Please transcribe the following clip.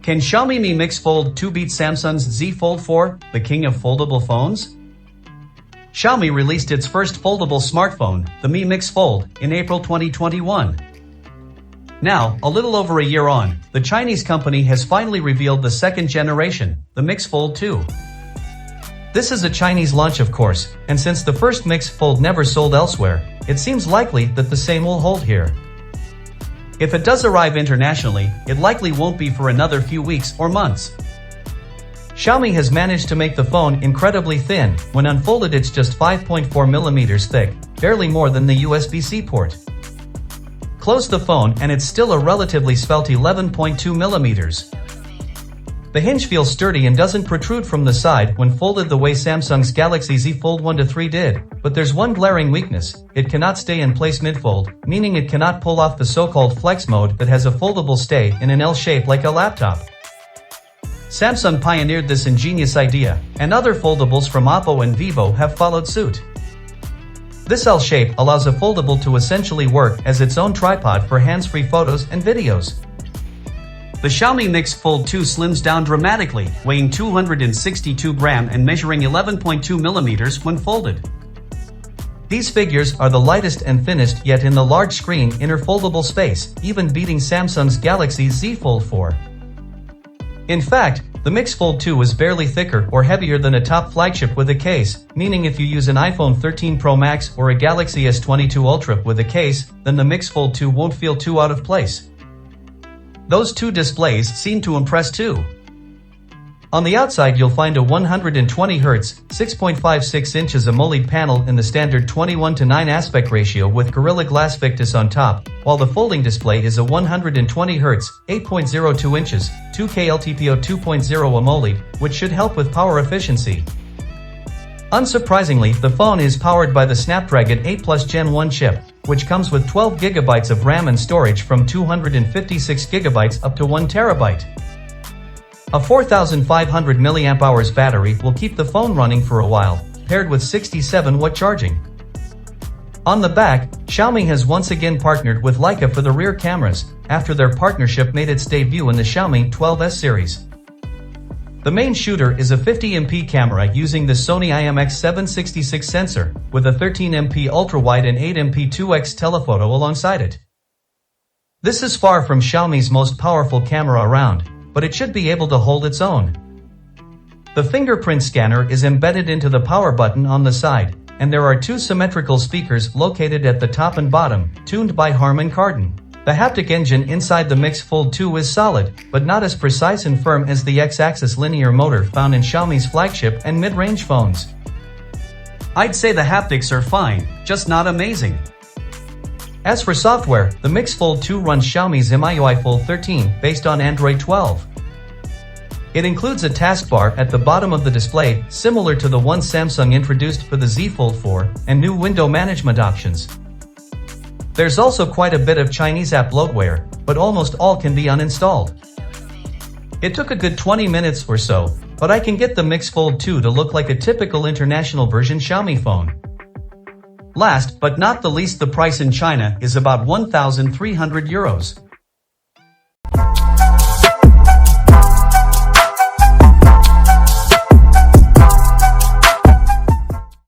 Can Xiaomi Mi Mix Fold 2 beat Samsung's Z Fold 4, the king of foldable phones? Xiaomi released its first foldable smartphone, the Mi Mix Fold, in April 2021. Now, a little over a year on, the Chinese company has finally revealed the second generation, the Mix Fold 2. This is a Chinese launch, of course, and since the first Mix Fold never sold elsewhere, it seems likely that the same will hold here. If it does arrive internationally, it likely won't be for another few weeks or months. Xiaomi has managed to make the phone incredibly thin. When unfolded, it's just 5.4mm thick, barely more than the USB-C port. Close the phone and it's still a relatively svelte 11.2mm. The hinge feels sturdy and doesn't protrude from the side when folded the way Samsung's Galaxy Z Fold 1 to 3 did, but there's one glaring weakness: it cannot stay in place mid-fold, meaning it cannot pull off the so-called flex mode that has a foldable stay in an L shape like a laptop. Samsung pioneered this ingenious idea, and other foldables from Oppo and Vivo have followed suit. This L shape allows a foldable to essentially work as its own tripod for hands-free photos and videos. The Xiaomi Mix Fold 2 slims down dramatically, weighing 262 grams and measuring 11.2mm when folded. These figures are the lightest and thinnest yet in the large screen inner foldable space, even beating Samsung's Galaxy Z Fold 4. In fact, the Mix Fold 2 is barely thicker or heavier than a top flagship with a case, meaning if you use an iPhone 13 Pro Max or a Galaxy S22 Ultra with a case, then the Mix Fold 2 won't feel too out of place. Those two displays seem to impress too. On the outside you'll find a 120Hz, 6.56 inches AMOLED panel in the standard 21:9 aspect ratio with Gorilla Glass Victus on top, while the folding display is a 120Hz, 8.02 inches, 2K LTPO 2.0 AMOLED, which should help with power efficiency. Unsurprisingly, the phone is powered by the Snapdragon 8 Plus Gen 1 chip, which comes with 12GB of RAM and storage from 256GB up to 1TB. A 4500 mAh battery will keep the phone running for a while, paired with 67W charging. On the back, Xiaomi has once again partnered with Leica for the rear cameras, after their partnership made its debut in the Xiaomi 12S series. The main shooter is a 50MP camera using the Sony IMX766 sensor, with a 13MP ultra-wide and 8MP 2x telephoto alongside it. This is far from Xiaomi's most powerful camera around, but it should be able to hold its own. The fingerprint scanner is embedded into the power button on the side, and there are two symmetrical speakers located at the top and bottom, tuned by Harman Kardon. The haptic engine inside the Mix Fold 2 is solid, but not as precise and firm as the X-axis linear motor found in Xiaomi's flagship and mid-range phones. I'd say the haptics are fine, just not amazing. As for software, the Mix Fold 2 runs Xiaomi's MIUI Fold 13 based on Android 12. It includes a taskbar at the bottom of the display, similar to the one Samsung introduced for the Z Fold 4, and new window management options. There's also quite a bit of Chinese app bloatware, but almost all can be uninstalled. It took a good 20 minutes or so, but I can get the Mix Fold 2 to look like a typical international version Xiaomi phone. Last but not the least, the price in China is about €1,300.